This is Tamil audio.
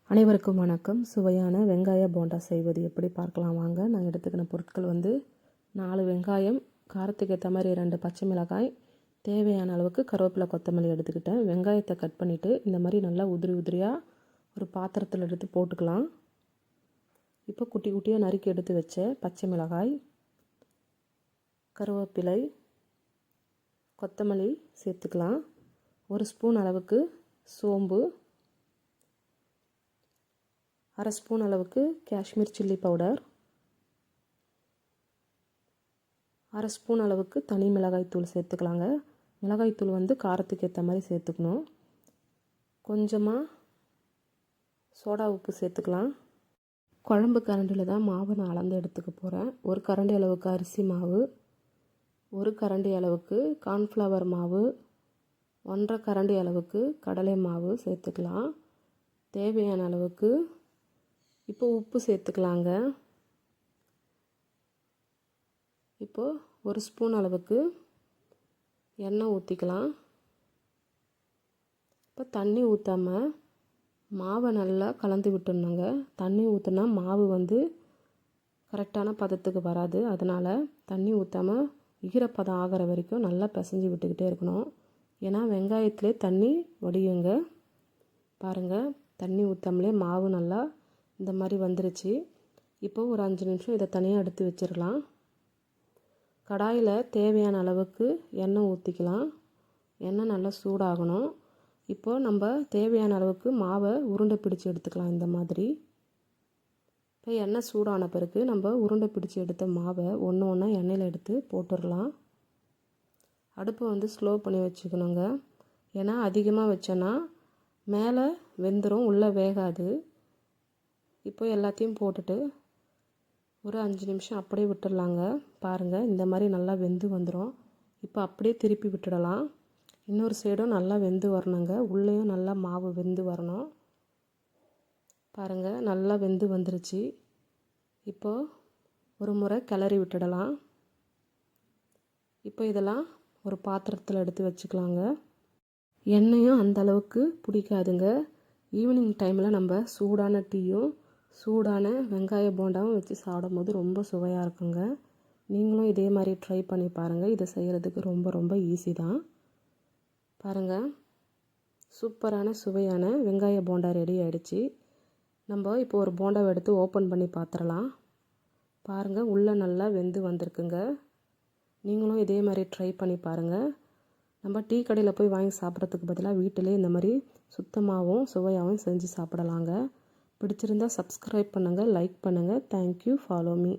அனைவருக்கும் வணக்கம். சுவையான வெங்காய போண்டா செய்வது எப்படி பார்க்கலாம் வாங்க. நான் எடுத்துக்கின பொருட்கள் 4 வெங்காயம், காரத்துக்கு ஏற்ற மாதிரி 2 பச்சை மிளகாய், தேவையான அளவுக்கு கருவேப்பிலை கொத்தமல்லி எடுத்துக்கிட்டேன். வெங்காயத்தை கட் பண்ணிவிட்டு இந்த மாதிரி நல்லா உதிரி உதிரியாக ஒரு பாத்திரத்தில் எடுத்து போட்டுக்கலாம். இப்போ குட்டி குட்டியாக நறுக்கி எடுத்து வச்ச பச்சை மிளகாய், கருவேப்பிலை, கொத்தமல்லி சேர்த்துக்கலாம். 1 ஸ்பூன் அளவுக்கு சோம்பு, 1/2 ஸ்பூன் அளவுக்கு காஷ்மீர் சில்லி பவுடர், 1/2 ஸ்பூன் அளவுக்கு தனி மிளகாய்த்தூள் சேர்த்துக்கலாங்க. மிளகாய்த்தூள் காரத்துக்கு ஏற்ற மாதிரி சேர்த்துக்கணும். கொஞ்சமாக சோடா உப்பு சேர்த்துக்கலாம். குழம்பு கரண்டியில் தான் மாவு நான் அளந்து எடுத்துக்க போகிறேன். 1 கரண்டி அளவுக்கு அரிசி மாவு, 1 கரண்டி அளவுக்கு கார்ன்ஃப்ளவர் மாவு, 1/2 கரண்டி அளவுக்கு கடலை மாவு சேர்த்துக்கலாம். தேவையான அளவுக்கு இப்போ உப்பு சேர்த்துக்கலாங்க. இப்போது 1 ஸ்பூன் அளவுக்கு எண்ணெய் ஊற்றிக்கலாம். இப்போ தண்ணி ஊற்றாமல் மாவை நல்லா கலந்து விட்டுடணுங்க. தண்ணி ஊற்றினா மாவு கரெக்டான பதத்துக்கு வராது. அதனால் தண்ணி ஊற்றாமல் ஈரப்பதம் ஆகிற வரைக்கும் நல்லா பிசைஞ்சு விட்டுக்கிட்டே இருக்கணும். ஏன்னா வெங்காயத்திலே தண்ணி வடியுங்க. பாருங்கள், தண்ணி ஊற்றாமலே மாவு நல்லா இந்த மாதிரி வந்துருச்சு. இப்போது ஒரு 5 நிமிஷம் இதை தனியாக எடுத்து வச்சிடலாம். கடாயில் தேவையான அளவுக்கு எண்ணெய் ஊற்றிக்கலாம். எண்ணெய் நல்லா சூடாகணும். இப்போது நம்ம தேவையான அளவுக்கு மாவை உருண்டை பிடிச்சி எடுத்துக்கலாம். இந்த மாதிரி இப்போ எண்ணெய் சூடான பிறகு நம்ம உருண்டை பிடிச்சி எடுத்த மாவை ஒன்று ஒன்றா எண்ணெயில் எடுத்து போட்டுடலாம். அடுப்பை ஸ்லோ பண்ணி வச்சுக்கணுங்க. ஏன்னா அதிகமாக வச்சோன்னா மேலே வெந்துடும், உள்ளே வேகாது. இப்போ எல்லாத்தையும் போட்டுட்டு ஒரு 5 நிமிஷம் அப்படியே விட்டுடலாங்க. பாருங்கள், இந்த மாதிரி நல்லா வெந்து வந்துடும். இப்போ அப்படியே திருப்பி விட்டுடலாம். இன்னொரு சைடும் நல்லா வெந்து வரணுங்க. உள்ளேயும் நல்லா மாவு வெந்து வரணும். பாருங்கள், நல்லா வெந்து வந்துருச்சு. இப்போது ஒரு முறை கிளறி விட்டுடலாம். இப்போ இதெல்லாம் ஒரு பாத்திரத்தில் எடுத்து வச்சுக்கலாங்க. எண்ணெயும் அந்த அளவுக்கு பிடிக்காதுங்க. ஈவினிங் டைமில் நம்ம சூடான டீயும் சூடான வெங்காய போண்டாவும் வச்சு சாப்பிடும்போது ரொம்ப சுவையாக இருக்குங்க. நீங்களும் இதே மாதிரி ட்ரை பண்ணி பாருங்கள். இதை செய்கிறதுக்கு ரொம்ப ரொம்ப ஈஸி தான். பாருங்கள், சூப்பரான சுவையான வெங்காய போண்டா ரெடி ஆகிடுச்சு. நம்ம இப்போ ஒரு போண்டாவை எடுத்து ஓப்பன் பண்ணி பார்த்துடலாம். பாருங்கள், உள்ளே நல்லா வெந்து வந்திருக்குங்க. நீங்களும் இதே மாதிரி ட்ரை பண்ணி பாருங்கள். நம்ம டீ கடையில் போய் வாங்கி சாப்பிட்றதுக்கு பதிலாக வீட்டிலே இந்த மாதிரி சுத்தமாகவும் சுவையாகவும் செஞ்சு சாப்பிடலாங்க. பிடிச்சிருந்தால் சப்ஸ்கிரைப் பண்ணுங்கள், லைக் பண்ணுங்கள். Thank you, follow me.